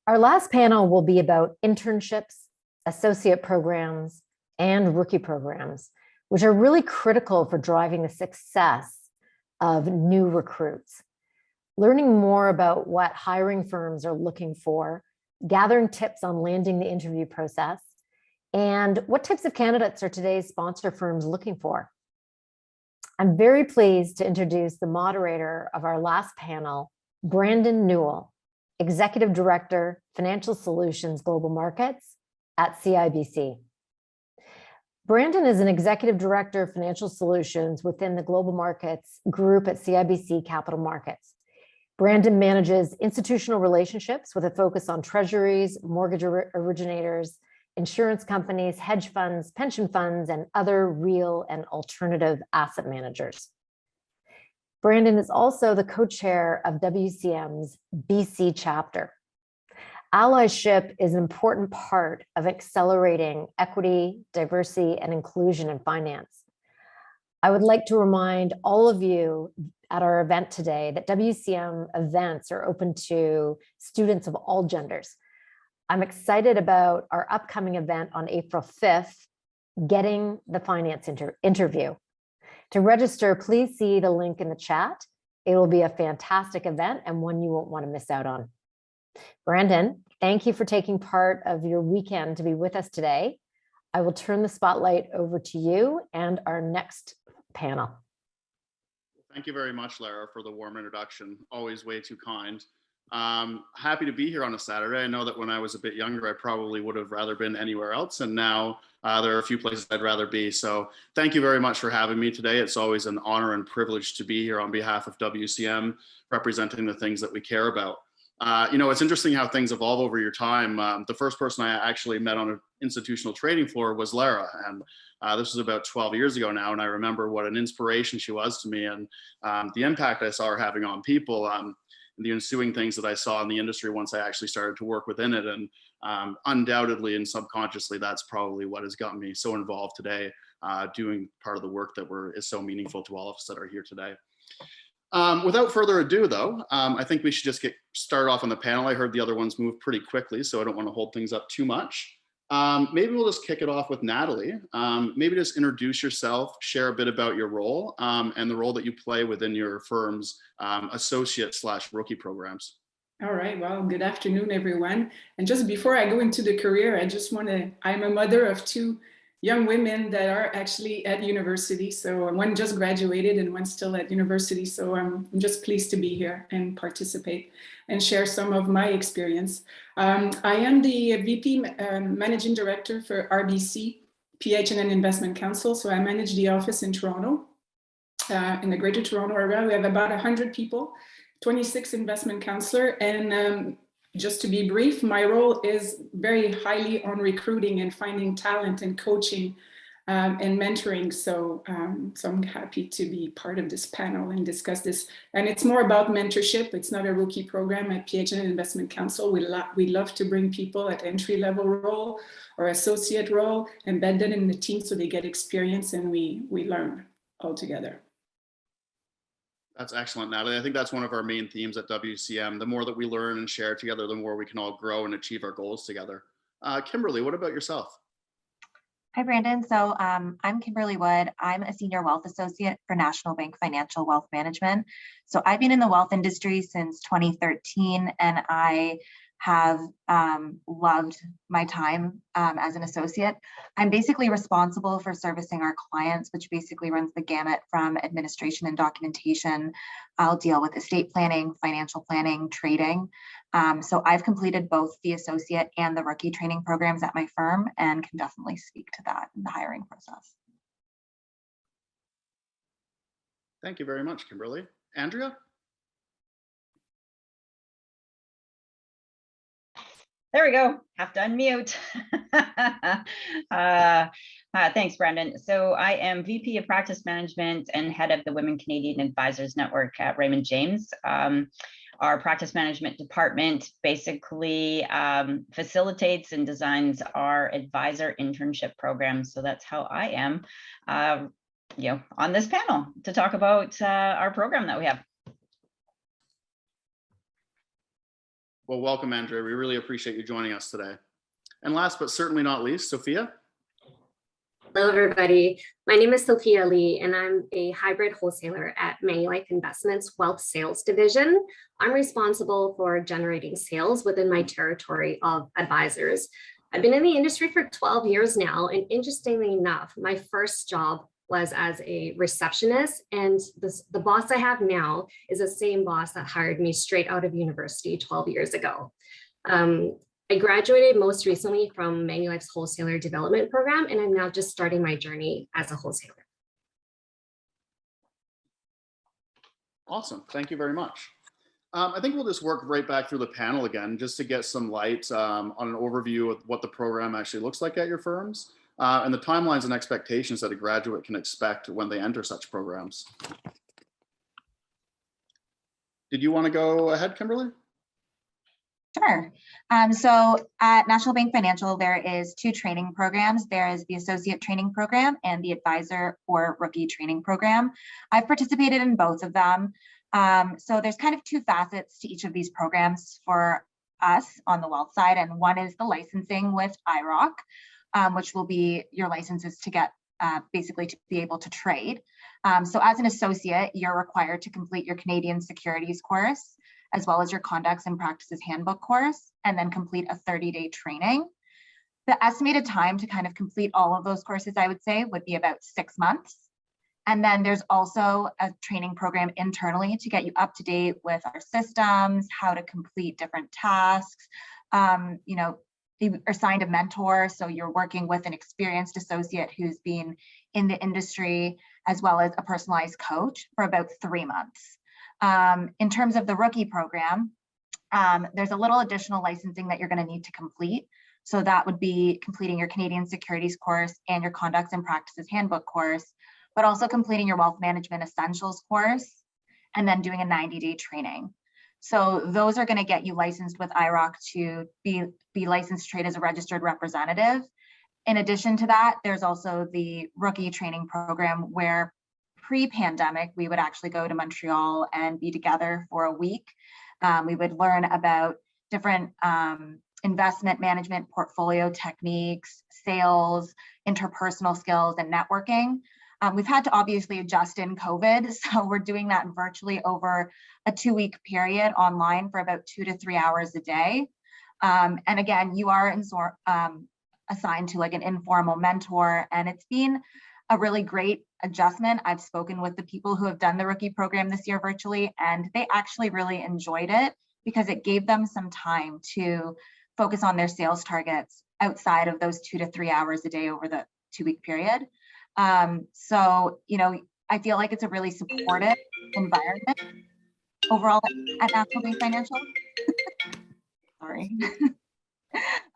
Our last panel will be about internships, associate programs, and rookie programs, which are really critical for driving the success of new recruits. Learning more about what hiring firms are looking for, gathering tips on landing the interview process, and what types of candidates are today's sponsor firms looking for. I'm very pleased to introduce the moderator of our last panel, Brandon Newell, Executive Director, Financial Solutions Global Markets at CIBC. Brandon is an Executive Director of Financial Solutions within the Global Markets group at CIBC Capital Markets. Brandon manages institutional relationships with a focus on treasuries, mortgage originators, insurance companies, hedge funds, pension funds, and other real and alternative asset managers. Brandon is also the co-chair of WCM's BC chapter. Allyship is an important part of accelerating equity, diversity, and inclusion in finance. I would like to remind all of you at our event today that WCM events are open to students of all genders. I'm excited about our upcoming event on April 5th, Getting the Finance Interview. To register, please see the link in the chat. It will be a fantastic event and one you won't want to miss out on. Brandon, thank you for taking part of your weekend to be with us today. I will turn the spotlight over to you and our next panel. Thank you very much, Lara, for the warm introduction. Always way too kind. Happy to be here on a Saturday. I know that when I was a bit younger, I probably would have rather been anywhere else. And now there are a few places I'd rather be. So thank you very much for having me today. It's always an honor and privilege to be here on behalf of WCM, representing the things that we care about. It's interesting how things evolve over your time. The first person I actually met on an institutional trading floor was Lara. And this was about 12 years ago now. And I remember what an inspiration she was to me and the impact I saw her having on people. The ensuing things that I saw in the industry once I actually started to work within it. And undoubtedly and subconsciously, that's probably what has gotten me so involved today, doing part of the work that is so meaningful to all of us that are here today. Without further ado, though, I think we should just get started off on the panel. I heard the other ones move pretty quickly, so I don't want to hold things up too much. Maybe we'll just kick it off with Natalie. Maybe just introduce yourself, share a bit about your role and the role that you play within your firm's associate/rookie programs. All right, well, good afternoon, everyone. And just before I go into the career, I'm a mother of two young women that are actually at university. So one just graduated and one's still at university. So I'm just pleased to be here and participate and share some of my experience. I am the VP Managing Director for RBC, PH&N Investment Council. So I manage the office in Toronto, in the Greater Toronto area. We have about 100 people, 26 investment counselor. And just to be brief, my role is very highly on recruiting and finding talent and coaching and mentoring. So I'm happy to be part of this panel and discuss this. And it's more about mentorship. It's not a rookie program at PH&N Investment Council. We love to bring people at entry-level role or associate role, embed them in the team so they get experience and we learn all together. That's excellent, Natalie. I think that's one of our main themes at WCM. The more that we learn and share together, the more we can all grow and achieve our goals together. Kimberly, what about yourself? Hi, Brandon. So I'm Kimberly Wood. I'm a senior wealth associate for National Bank Financial Wealth Management. So I've been in the wealth industry since 2013, and I have loved my time as an associate. I'm basically responsible for servicing our clients, which basically runs the gamut from administration and documentation. I'll deal with estate planning, financial planning, trading. So I've completed both the associate and the rookie training programs at my firm and can definitely speak to that in the hiring process. Thank you very much, Kimberly. Andrea? There we go. Have to unmute. Thanks, Brandon. So I am VP of Practice Management and head of the Women Canadian Advisors Network at Raymond James. Our practice management department basically facilitates and designs our advisor internship program. So that's how I am, on this panel to talk about our program that we have. Well, welcome, Andrea. We really appreciate you joining us today. And last but certainly not least, Sophia. Hello, everybody. My name is Sophia Lee, and I'm a hybrid wholesaler at Manulife Investments Wealth Sales Division. I'm responsible for generating sales within my territory of advisors. I've been in the industry for 12 years now, and interestingly enough, my first job was as a receptionist, and the boss I have now is the same boss that hired me straight out of university 12 years ago. I graduated most recently from Manulife's Wholesaler Development Program, and I'm now just starting my journey as a wholesaler. Awesome. Thank you very much. I think we'll just work right back through the panel again, just to get some light on an overview of what the program actually looks like at your firms, and the timelines and expectations that a graduate can expect when they enter such programs. Did you want to go ahead, Kimberly? Sure. So at National Bank Financial, there is 2 training programs. There is the Associate Training Program and the Advisor or Rookie Training Program. I've participated in both of them. So there's kind of 2 facets to each of these programs for us on the wealth side. And one is the licensing with IROC, which will be your licenses to get basically to be able to trade. So as an associate, you're required to complete your Canadian securities course, as well as your Conducts and Practices Handbook course, and then complete a 30-day training. The estimated time to kind of complete all of those courses, I would say, would be about 6 months. And then there's also a training program internally to get you up to date with our systems, how to complete different tasks. You know, you are assigned a mentor, so you're working with an experienced associate who's been in the industry, as well as a personalized coach for about 3 months. In terms of the rookie program, there's a little additional licensing that you're going to need to complete. So that would be completing your Canadian securities course and your Conducts and Practices Handbook course, but also completing your Wealth Management Essentials course, and then doing a 90-day training. So those are going to get you licensed with IROC to be licensed to trade as a registered representative. In addition to that, there's also the rookie training program where pre-pandemic, we would actually go to Montreal and be together for a week. We would learn about different investment management, portfolio techniques, sales, interpersonal skills, and networking. We've had to obviously adjust in COVID, so we're doing that virtually over a 2-week period online for about 2 to 3 hours a day. And again, you are assigned to like an informal mentor, and it's been a really great adjustment. I've spoken with the people who have done the rookie program this year virtually, and they actually really enjoyed it because it gave them some time to focus on their sales targets outside of those 2 to 3 hours a day over the 2-week period. So, you know, I feel like it's a really supportive environment overall at National Bank Financial. Sorry.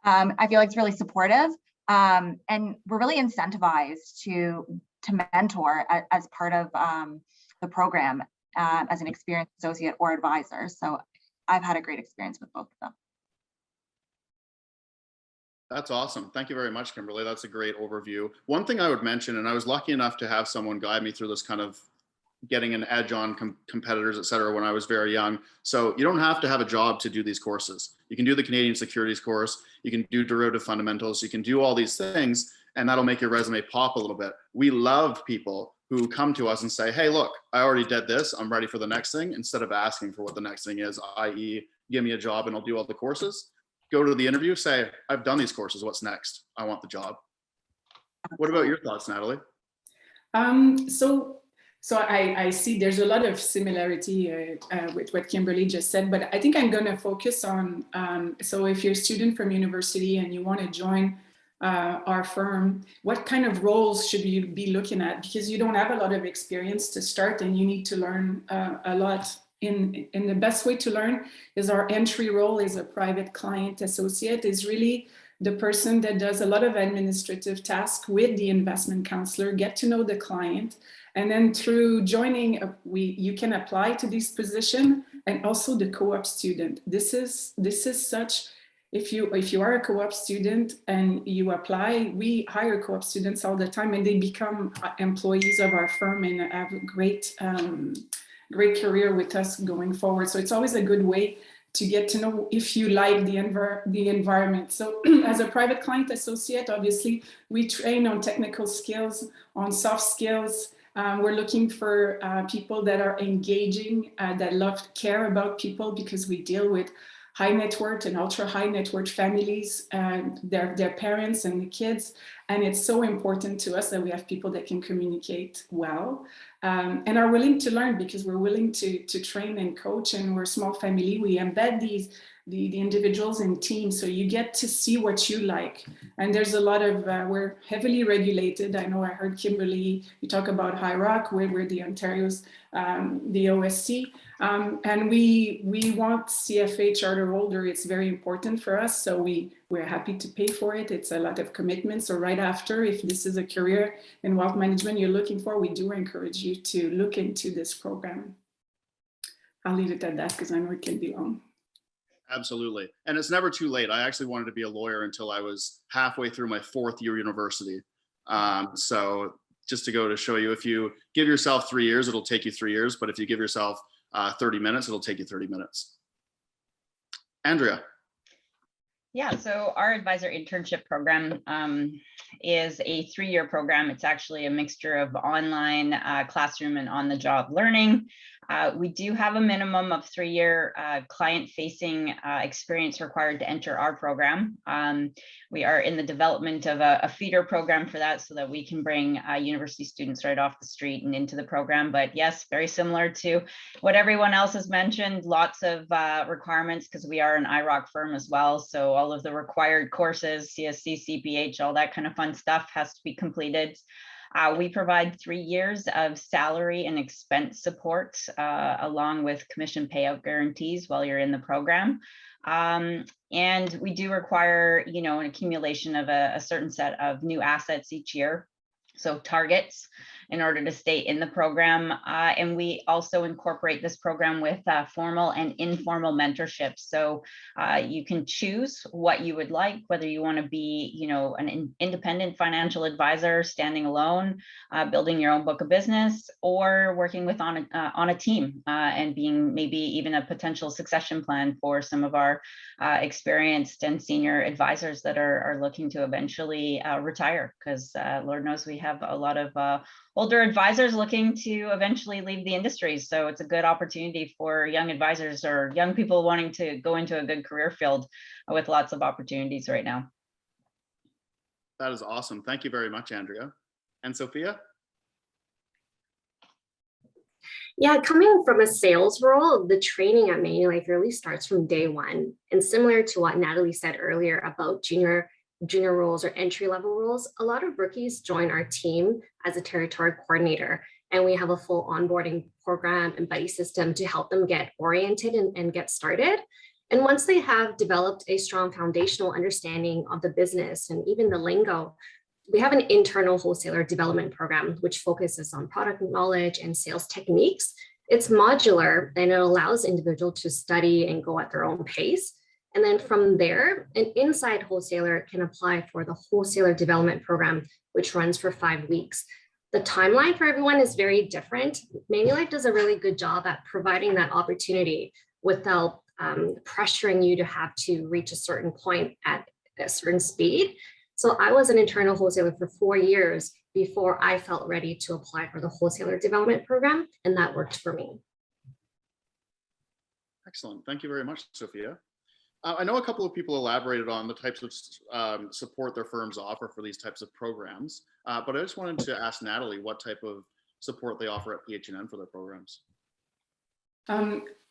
I feel like it's really supportive. And we're really incentivized to mentor as part of the program as an experienced associate or advisor. So I've had a great experience with both of them. That's awesome. Thank you very much, Kimberly. That's a great overview. One thing I would mention, and I was lucky enough to have someone guide me through this kind of getting an edge on competitors, et cetera, when I was very young. So you don't have to have a job to do these courses. You can do the Canadian securities course, you can do derivative fundamentals, you can do all these things, and that'll make your resume pop a little bit. We love people who come to us and say, hey, look, I already did this, I'm ready for the next thing, instead of asking for what the next thing is, i.e. give me a job and I'll do all the courses. Go to the interview, say, I've done these courses, what's next? I want the job. What about your thoughts, Natalie? So I see there's a lot of similarity with what Kimberly just said, but I think I'm going to focus on, so if you're a student from university and you want to join our firm, what kind of roles should you be looking at? Because you don't have a lot of experience to start and you need to learn a lot. And the best way to learn is our entry role as a private client associate is really the person that does a lot of administrative tasks with the investment counselor, get to know the client. And then through joining, you can apply to this position, and also the co-op student. This is such, if you are a co-op student and you apply, we hire co-op students all the time and they become employees of our firm and have a great career with us going forward. So it's always a good way to get to know if you like the environment. So as a private client associate, obviously, we train on technical skills, on soft skills. We're looking for people that are engaging, that care about people, because we deal with high net worth and ultra high net worth families, their parents and the kids. And it's so important to us that we have people that can communicate well and are willing to learn, because we're willing to train and coach, and we're a small family. We embed the individuals in teams, so you get to see what you like. And there's a lot of, we're heavily regulated. I know I heard Kimberly, you talk about High Rock, we're the Ontario's, the OSC. And we want CFA charter holder. It's very important for us. So we're happy to pay for it. It's a lot of commitment. So right after, if this is a career in wealth management you're looking for, we do encourage you to look into this program. I'll leave it at that because I know it can be long. Absolutely. And it's never too late. I actually wanted to be a lawyer until I was halfway through my 4th year university. So just to go to show you, if you give yourself 3 years, it'll take you 3 years. But if you give yourself 30 minutes, it'll take you 30 minutes. Andrea. Yeah, so our advisor internship program is a 3-year program. It's actually a mixture of online classroom and on-the-job learning. We do have a minimum of 3-year client-facing experience required to enter our program. We are in the development of a feeder program for that, so that we can bring university students right off the street and into the program. But yes, very similar to what everyone else has mentioned, lots of requirements, because we are an IROC firm as well. So all of the required courses, CSC, CPH, all that kind of fun stuff has to be completed. We provide 3 years of salary and expense support, along with commission payout guarantees while you're in the program. And we do require, an accumulation of a certain set of new assets each year. So targets, in order to stay in the program. And we also incorporate this program with formal and informal mentorship. So you can choose what you would like, whether you want to be, an independent financial advisor, standing alone, building your own book of business, or working with on a team and being maybe even a potential succession plan for some of our experienced and senior advisors that are looking to eventually retire, because Lord knows we have a lot of older advisors looking to eventually leave the industry. So it's a good opportunity for young advisors or young people wanting to go into a good career field with lots of opportunities right now. That is awesome. Thank you very much, Andrea. And Sophia? Yeah, coming from a sales role, the training at Manulife really starts from day one. And similar to what Natalie said earlier about junior roles or entry-level roles, a lot of rookies join our team as a territory coordinator, and we have a full onboarding program and buddy system to help them get oriented and get started. And once they have developed a strong foundational understanding of the business and even the lingo, we have an internal wholesaler development program, which focuses on product knowledge and sales techniques. It's modular, and it allows individuals to study and go at their own pace. And then from there, an inside wholesaler can apply for the wholesaler development program, which runs for 5 weeks. The timeline for everyone is very different. Manulife does a really good job at providing that opportunity without pressuring you to have to reach a certain point at a certain speed. So I was an internal wholesaler for 4 years before I felt ready to apply for the wholesaler development program, and that worked for me. Excellent. Thank you very much, Sophia. I know a couple of people elaborated on the types of support their firms offer for these types of programs, but I just wanted to ask Natalie what type of support they offer at PH&N for their programs.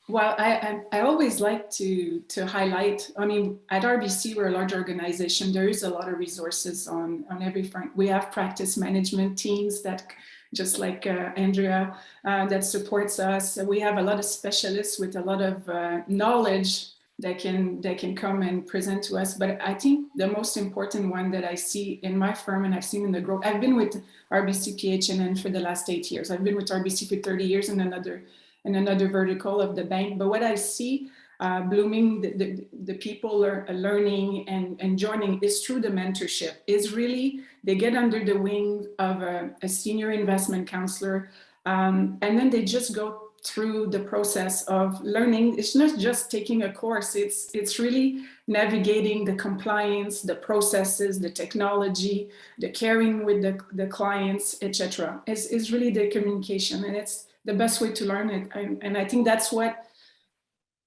Well, I always like to highlight, at RBC, we're a large organization. There is a lot of resources on every front. We have practice management teams that, just like Andrea, that supports us. We have a lot of specialists with a lot of knowledge that can come and present to us. But I think the most important one that I see in my firm, and I've seen in the growth, I've been with RBC PH&N for the last 8 years. I've been with RBC for 30 years in another vertical of the bank. But what I see blooming, the people are learning and joining is through the mentorship. Is really, they get under the wing of a senior investment counselor, and then they just go through the process of learning. It's not just taking a course, it's really navigating the compliance, the processes, the technology, the caring with the clients, etc. Is really the communication, and it's the best way to learn it. And I think that's what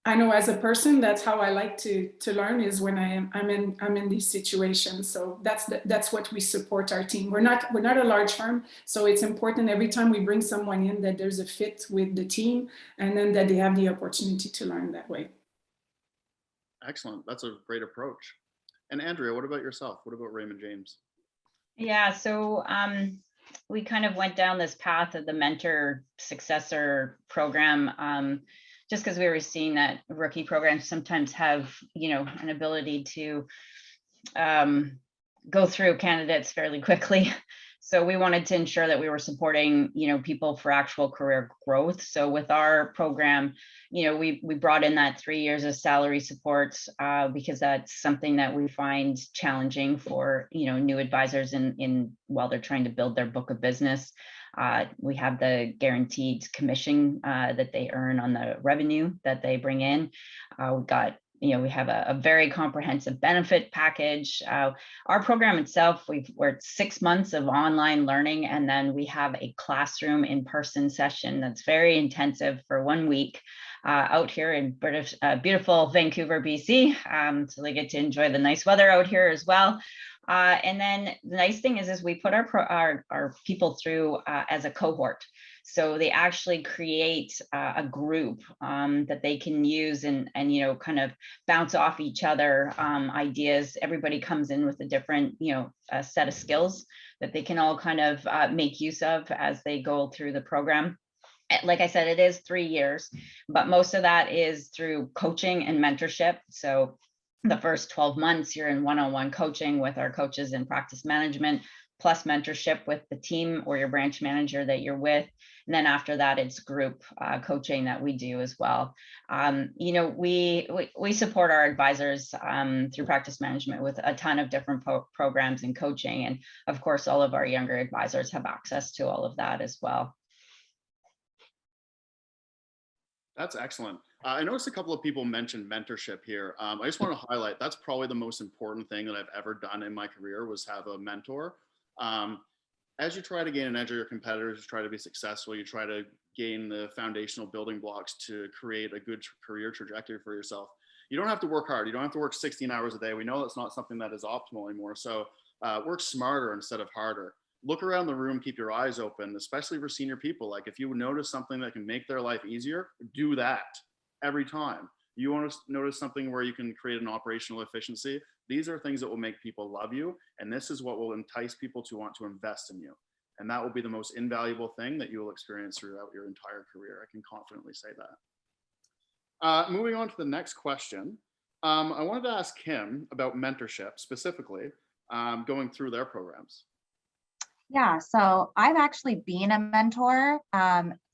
I know as a person, that's how I like to learn, is when I'm in these situations. So that's what we support our team. We're not a large firm, so it's important every time we bring someone in that there's a fit with the team, and then that they have the opportunity to learn that way. Excellent. That's a great approach. And Andrea, what about yourself? What about Raymond James? Yeah, so we kind of went down this path of the mentor successor program, just because we were seeing that rookie programs sometimes have, an ability to go through candidates fairly quickly. So we wanted to ensure that we were supporting, people for actual career growth. So with our program, we brought in that 3 years of salary support because that's something that we find challenging for, new advisors in while they're trying to build their book of business. We have the guaranteed commission that they earn on the revenue that they bring in. We've got, we have a very comprehensive benefit package. Our program itself, we're at 6 months of online learning, and then we have a classroom in-person session that's very intensive for 1 week out here in beautiful Vancouver, BC. So they get to enjoy the nice weather out here as well. And then the nice thing is we put our people through as a cohort. So they actually create a group that they can use and kind of bounce off each other ideas. Everybody comes in with a different, set of skills that they can all kind of make use of as they go through the program. Like I said, it is 3 years, but most of that is through coaching and mentorship. So the first 12 months, you're in one-on-one coaching with our coaches in practice management, plus mentorship with the team or your branch manager that you're with. And then after that, it's group coaching that we do as well. We support our advisors through practice management with a ton of different programs and coaching. And of course, all of our younger advisors have access to all of that as well. That's excellent. I noticed a couple of people mentioned mentorship here. I just want to highlight that's probably the most important thing that I've ever done in my career was have a mentor. As you try to gain an edge of your competitors, you try to be successful, you try to gain the foundational building blocks to create a good career trajectory for yourself. You don't have to work hard. You don't have to work 16 hours a day. We know that's not something that is optimal anymore. So work smarter instead of harder. Look around the room, keep your eyes open, especially for senior people. Like if you notice something that can make their life easier, do that every time. You want to notice something where you can create an operational efficiency. These are things that will make people love you. And this is what will entice people to want to invest in you. And that will be the most invaluable thing that you will experience throughout your entire career. I can confidently say that. Moving on to the next question. I wanted to ask Kim about mentorship, specifically going through their programs. Yeah, so I've actually been a mentor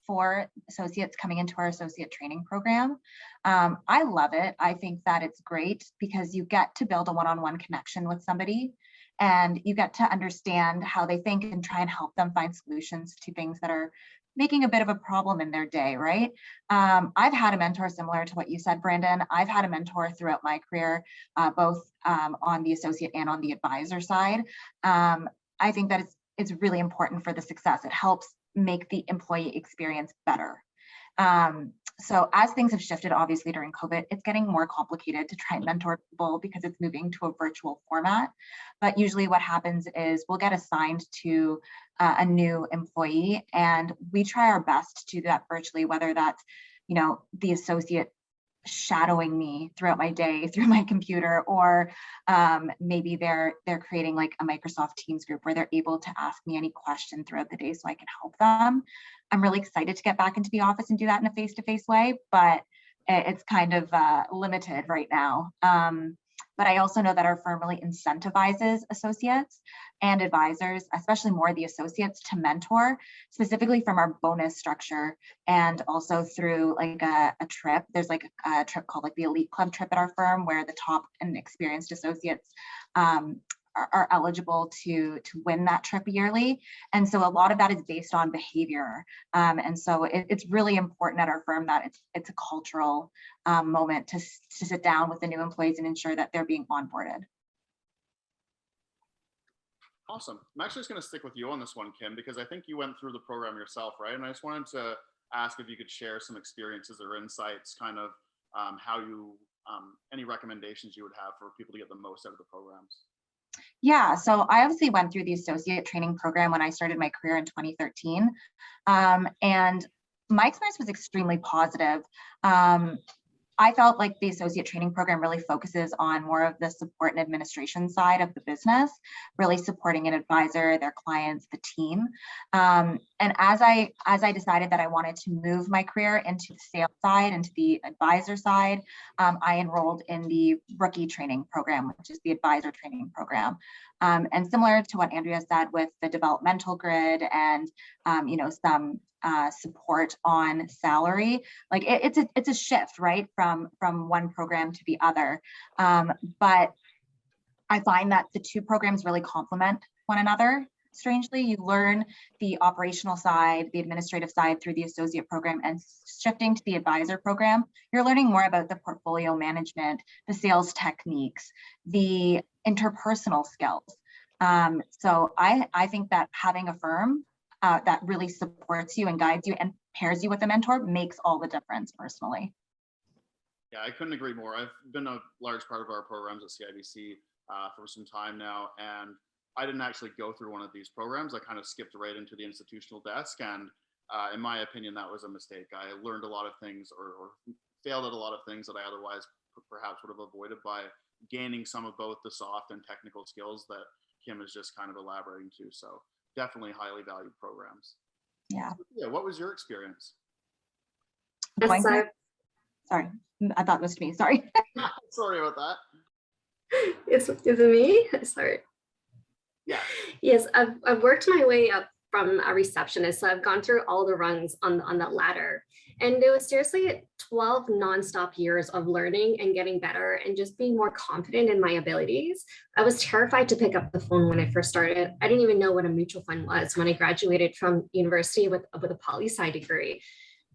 for associates coming into our associate training program. I love it. I think that it's great because you get to build a one-on-one connection with somebody and you get to understand how they think and try and help them find solutions to things that are making a bit of a problem in their day, right? I've had a mentor similar to what you said, Brandon. I've had a mentor throughout my career, both on the associate and on the advisor side. I think that it's really important for the success. It helps make the employee experience better. So as things have shifted, obviously during COVID, it's getting more complicated to try and mentor people because it's moving to a virtual format. But usually what happens is we'll get assigned to a new employee and we try our best to do that virtually, whether that's, the associate shadowing me throughout my day through my computer, or maybe they're creating like a Microsoft Teams group where they're able to ask me any question throughout the day so I can help them. I'm really excited to get back into the office and do that in a face-to-face way, but it's kind of limited right now. But I also know that our firm really incentivizes associates and advisors, especially more the associates, to mentor, specifically from our bonus structure and also through like a trip. There's like a trip called like the Elite Club trip at our firm where the top and experienced associates are eligible to win that trip yearly. And so a lot of that is based on behavior. And so it's really important at our firm that it's a cultural moment to sit down with the new employees and ensure that they're being onboarded. Awesome. I'm actually just going to stick with you on this one, Kim, because I think you went through the program yourself, right? And I just wanted to ask if you could share some experiences or insights, kind of how you, any recommendations you would have for people to get the most out of the programs. Yeah, so I obviously went through the associate training program when I started my career in 2013. And my experience was extremely positive. I felt like the associate training program really focuses on more of the support and administration side of the business, really supporting an advisor, their clients, the team. And as I decided that I wanted to move my career into the sales side, into the advisor side, I enrolled in the rookie training program, which is the advisor training program. And similar to what Andrea said with the developmental grid and some support on salary, like it's a shift, right, from one program to the other. But I find that the two programs really complement one another. Strangely, you learn the operational side, the administrative side through the associate program, and shifting to the advisor program, you're learning more about the portfolio management, the sales techniques, the interpersonal skills. So I think that having a firm that really supports you and guides you and pairs you with a mentor makes all the difference personally. Yeah, I couldn't agree more. I've been a large part of our programs at CIBC for some time now, and I didn't actually go through one of these programs. I kind of skipped right into the institutional desk, and in my opinion, that was a mistake. I learned a lot of things or failed at a lot of things that I otherwise perhaps would have avoided by gaining some of both the soft and technical skills that Kim is just kind of elaborating to. So definitely highly valued programs. Yeah. Yeah. What was your experience? Yes, Sorry, I thought it was me. Sorry. Sorry about that. Is it me? Sorry. Yeah. Yes, I've worked my way up from a receptionist, so I've gone through all the rungs on that ladder, and it was seriously 12 nonstop years of learning and getting better and just being more confident in my abilities. I was terrified to pick up the phone when I first started. I didn't even know what a mutual fund was when I graduated from university with a poli-sci degree.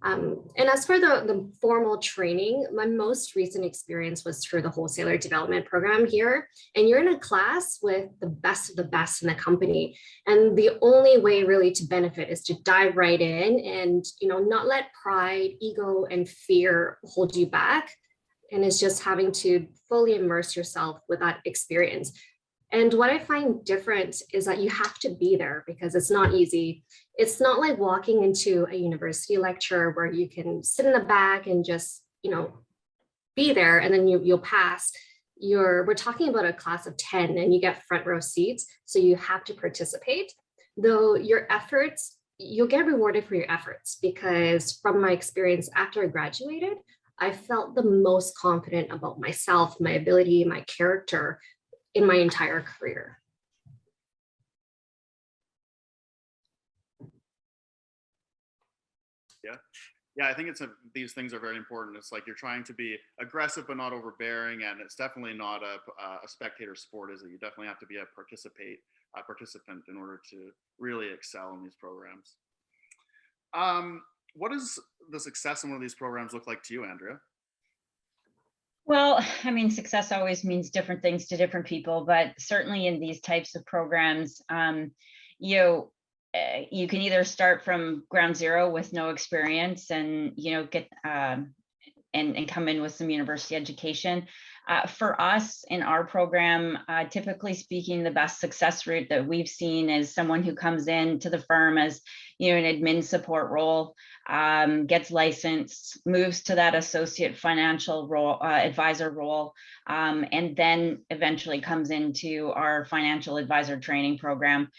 And as for the formal training, my most recent experience was through the Wholesaler development program here. And you're in a class with the best of the best in the company. And the only way really to benefit is to dive right in and, not let pride, ego, and fear hold you back. And it's just having to fully immerse yourself with that experience. And what I find different is that you have to be there because it's not easy. It's not like walking into a university lecture where you can sit in the back and just, be there and then you'll pass. We're talking about a class of 10 and you get front row seats. So you have to participate. Though your efforts, you'll get rewarded for your efforts, because from my experience after I graduated, I felt the most confident about myself, my ability, my character, in my entire career. Yeah, I think these things are very important. It's like you're trying to be aggressive but not overbearing, and it's definitely not a spectator sport, is it? You definitely have to be a participant in order to really excel in these programs. What does the success in one of these programs look like to you, Andrea? Well, I mean, success always means different things to different people, but certainly in these types of programs, you can either start from ground zero with no experience and, get and come in with some university education. For us in our program, typically speaking, the best success route that we've seen is someone who comes in to the firm as, an admin support role, gets licensed, moves to that associate financial role, advisor role, and then eventually comes into our financial advisor training program.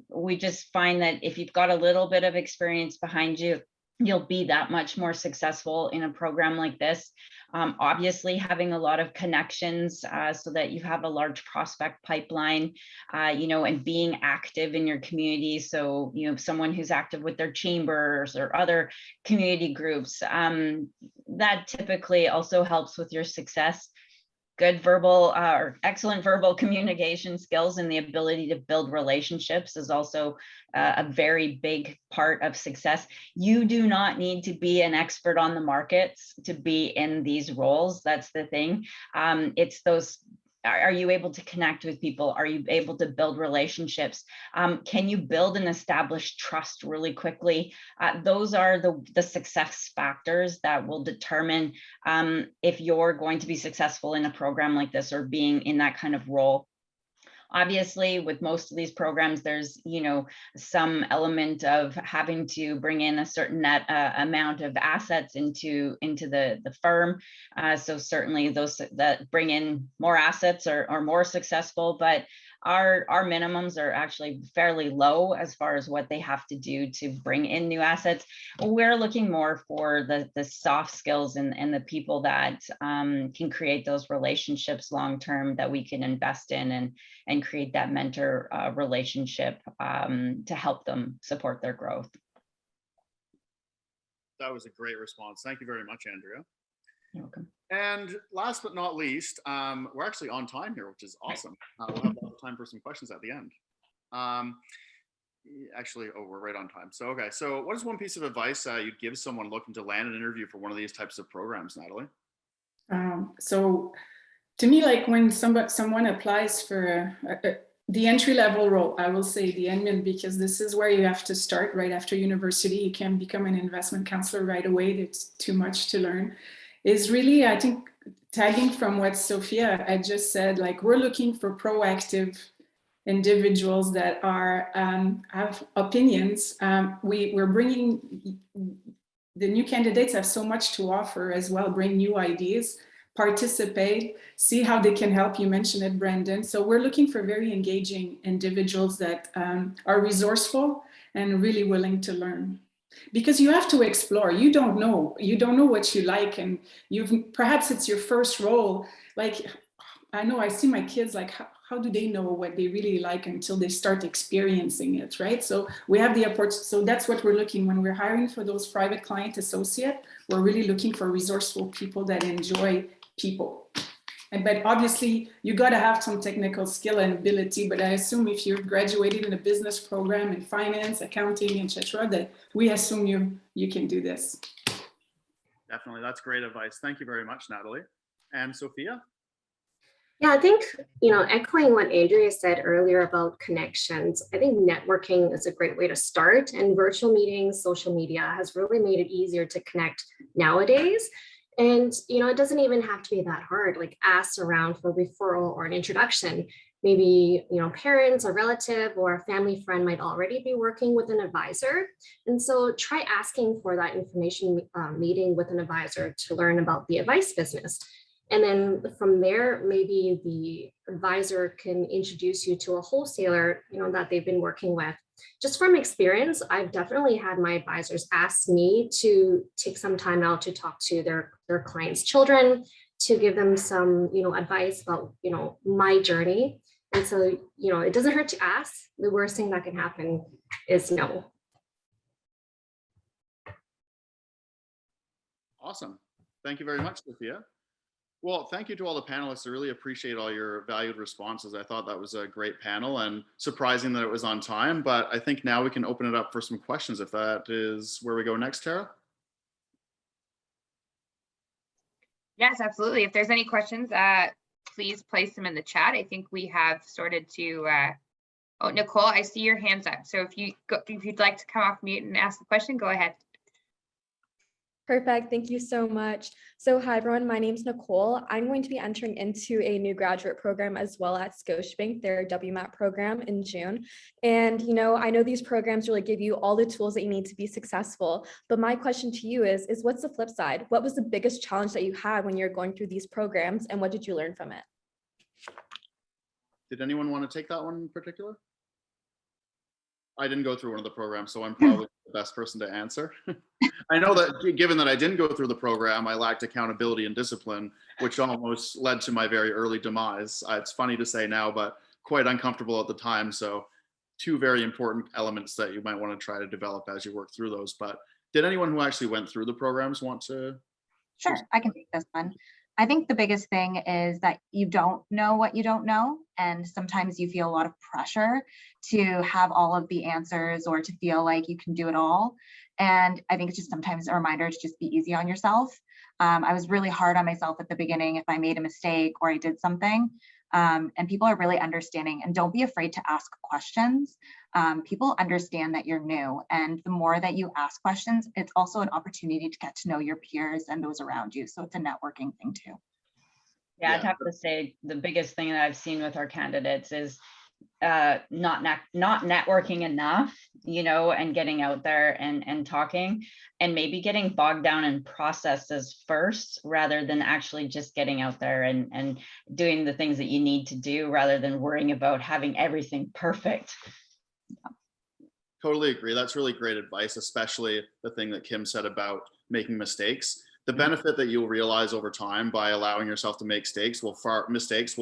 We just find that if you've got a little bit of experience behind you, you'll be that much more successful in a program like this. Obviously, having a lot of connections so that you have a large prospect pipeline, and being active in your community. So, someone who's active with their chambers or other community groups, that typically also helps with your success. good verbal or excellent verbal communication skills and the ability to build relationships is also a very big part of success. You do not need to be an expert on the markets to be in these roles. That's the thing. It's those. Are you able to connect with people? Are you able to build relationships? Can you build and establish trust really quickly? Those are the success factors that will determine if you're going to be successful in a program like this or being in that kind of role. Obviously, with most of these programs, there's, some element of having to bring in a certain net amount of assets into the firm. So certainly those that bring in more assets are more successful, but our minimums are actually fairly low as far as what they have to do to bring in new assets. We're looking more for the soft skills and the people that can create those relationships long-term that we can invest in and create that mentor relationship to help them support their growth. That was a great response. Thank you very much, Andrea. You're welcome. And last but not least, we're actually on time here, which is awesome. We'll have time for some questions at the end. We're right on time. So, okay. So what is one piece of advice you'd give someone looking to land an interview for one of these types of programs, Natalie? So to me, like when someone applies for the entry-level role, I will say the admin, because this is where you have to start right after university. You can't become an investment counselor right away. It's too much to learn. Is really, I think, tagging from what Sophia had just said, like we're looking for proactive individuals that are have opinions. We're bringing, the new candidates have so much to offer as well, bring new ideas, participate, see how they can help. You mentioned it, Brandon. So we're looking for very engaging individuals that are resourceful and really willing to learn. Because you have to explore. You don't know what you like, and perhaps it's your first role. Like I know I see my kids, like how do they know what they really like until they start experiencing it, right? So we have the opportunity. So that's what we're looking when we're hiring for those private client associate. We're really looking for resourceful people that enjoy people. But obviously you got to have some technical skill and ability, but I assume if you're graduated in a business program in finance, accounting, etc., that we assume you can do this. Definitely. That's great advice. Thank you very much, Natalie. And Sophia? Yeah, I think, echoing what Andrea said earlier about connections, I think networking is a great way to start, and virtual meetings, social media has really made it easier to connect nowadays. And, it doesn't even have to be that hard, like ask around for a referral or an introduction. Maybe, parents or relative or a family friend might already be working with an advisor. And so try asking for that information meeting with an advisor to learn about the advice business. And then from there, maybe the advisor can introduce you to a wholesaler, that they've been working with. Just from experience, I've definitely had my advisors ask me to take some time out to talk to their clients' children, to give them some, advice about, my journey. And so, it doesn't hurt to ask. The worst thing that can happen is no. Awesome. Thank you very much, Sophia. Well, thank you to all the panelists. I really appreciate all your valued responses. I thought that was a great panel and surprising that it was on time, but I think now we can open it up for some questions if that is where we go next, Tara. Yes, absolutely. If there's any questions, please place them in the chat. I think we have sorted to, oh, Nicole, I see your hands up. So if you'd like to come off mute and ask the question, go ahead. Perfect. Thank you so much. So hi, everyone. My name is Nicole. I'm going to be entering into a new graduate program as well at Scotiabank, their WMAT program in June. And, I know these programs really give you all the tools that you need to be successful. But my question to you is what's the flip side? What was the biggest challenge that you had when you're going through these programs, and what did you learn from it? Did anyone want to take that one in particular? I didn't go through one of the programs, so I'm probably the best person to answer. I know that given that I didn't go through the program, I lacked accountability and discipline, which almost led to my very early demise. It's funny to say now, but quite uncomfortable at the time. So two very important elements that you might want to try to develop as you work through those. But did anyone who actually went through the programs want to? Sure, I can take this one. I think the biggest thing is that you don't know what you don't know. And sometimes you feel a lot of pressure to have all of the answers or to feel like you can do it all. And I think it's just sometimes a reminder to just be easy on yourself. I was really hard on myself at the beginning if I made a mistake or I did something. And people are really understanding, and don't be afraid to ask questions. People understand that you're new, and the more that you ask questions, it's also an opportunity to get to know your peers and those around you. So it's a networking thing too. Yeah, I'd have to say the biggest thing that I've seen with our candidates is not networking enough, you know, and getting out there and talking, and maybe getting bogged down in processes first rather than actually just getting out there and doing the things that you need to do rather than worrying about having everything perfect. Totally agree. That's really great advice, especially the thing that Kim said about making mistakes. The benefit that you'll realize over time by allowing yourself to make mistakes will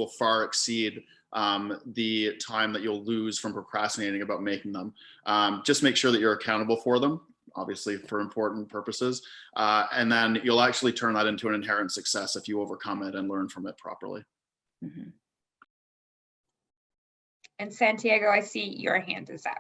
far exceed the time that you'll lose from procrastinating about making them. Just make sure that you're accountable for them, obviously for important purposes. And then you'll actually turn that into an inherent success if you overcome it and learn from it properly. Mm-hmm. And Santiago, I see your hand is up.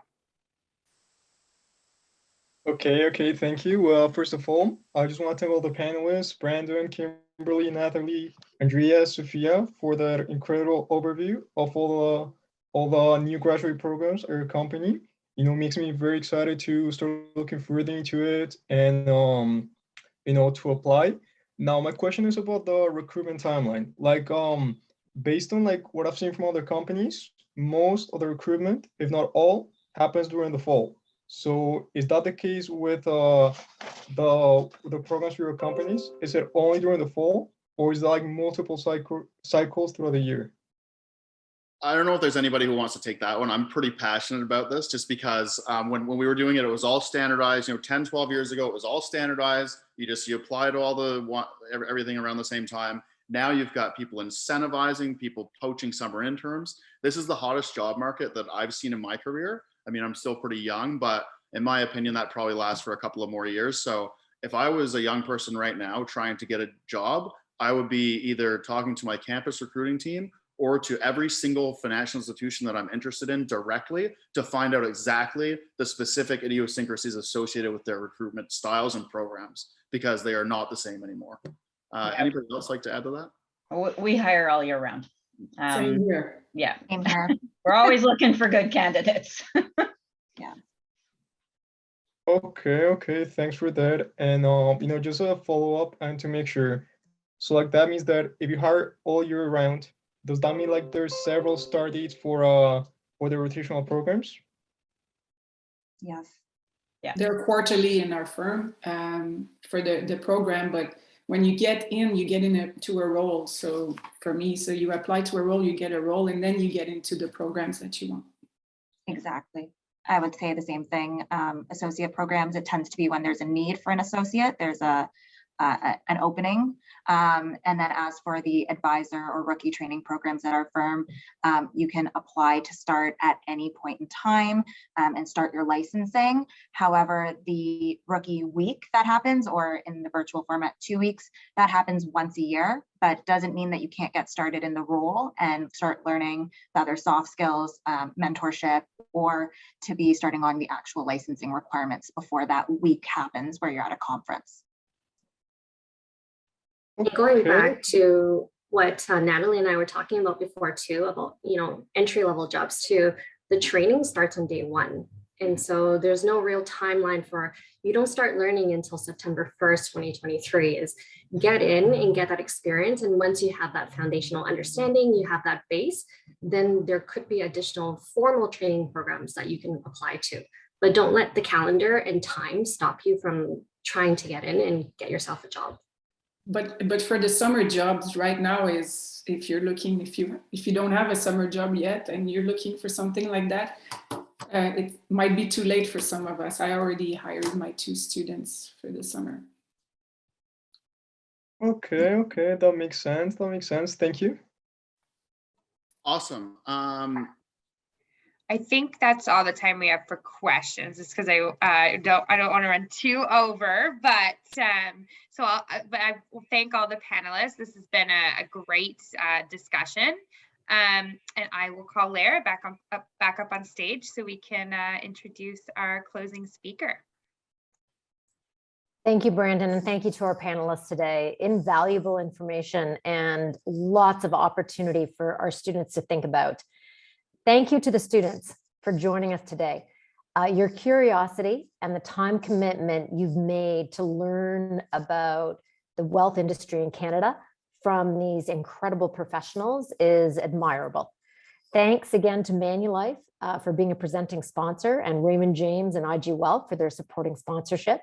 Okay, thank you. Well, first of all, I just want to thank all the panelists, Brandon, Kimberly, Natalie, Andrea, Sophia, for that incredible overview of all the new graduate programs at your company. You know, makes me very excited to start looking further into it and you know, to apply. Now, my question is about the recruitment timeline. Like, based on like what I've seen from other companies, most of the recruitment, if not all, happens during the fall. So is that the case with the programs for your companies? Is it only during the fall, or is there like multiple cycles throughout the year? I don't know if there's anybody who wants to take that one. I'm pretty passionate about this just because when we were doing it, it was all standardized. You know, 10, 12 years ago, it was all standardized. You apply to all everything around the same time. Now you've got people incentivizing, people poaching summer interns. This is the hottest job market that I've seen in my career. I mean, I'm still pretty young, but in my opinion, that probably lasts for a couple of more years. So if I was a young person right now trying to get a job, I would be either talking to my campus recruiting team or to every single financial institution that I'm interested in directly to find out exactly the specific idiosyncrasies associated with their recruitment styles and programs, because they are not the same anymore. Anybody else like to add to that? We hire all year round. Same here. Yeah. Same here. We're always looking for good candidates. Yeah. Okay, thanks for that. And you know, just a follow-up and to make sure. So like that means that if you hire all year round, does that mean like there's several start dates for the rotational programs? Yes. Yeah. They're quarterly in our firm for the program, but when you get into a role. So for me, so you apply to a role, you get a role, and then you get into the programs that you want. Exactly. I would say the same thing. Associate programs, it tends to be when there's a need for an associate, there's an opening. And then as for the advisor or rookie training programs at our firm, you can apply to start at any point in time and start your licensing. However, the rookie week that happens, or in the virtual format, 2 weeks, that happens once a year, but doesn't mean that you can't get started in the role and start learning the other soft skills, mentorship, or to be starting on the actual licensing requirements before that week happens where you're at a conference. Going back to what Natalie and I were talking about before too, about, you know, entry-level jobs too, the training starts on day one. And so there's no real timeline for, you don't start learning until September 1st, 2023, is get in and get that experience. And once you have that foundational understanding, you have that base, then there could be additional formal training programs that you can apply to. But don't let the calendar and time stop you from trying to get in and get yourself a job. But for the summer jobs right now, is if you're looking, if you don't have a summer job yet and you're looking for something like that, it might be too late for some of us. I already hired my 2 students for the summer. Okay, that makes sense. Thank you. Awesome. I think that's all the time we have for questions, just because I don't want to run too over, but I will thank all the panelists. This has been a great discussion. And I will call Lara back up on stage so we can introduce our closing speaker. Thank you, Brandon, and thank you to our panelists today. Invaluable information and lots of opportunity for our students to think about. Thank you to the students for joining us today. Your curiosity and the time commitment you've made to learn about the wealth industry in Canada from these incredible professionals is admirable. Thanks again to Manulife for being a presenting sponsor, and Raymond James and IG Wealth for their supporting sponsorship.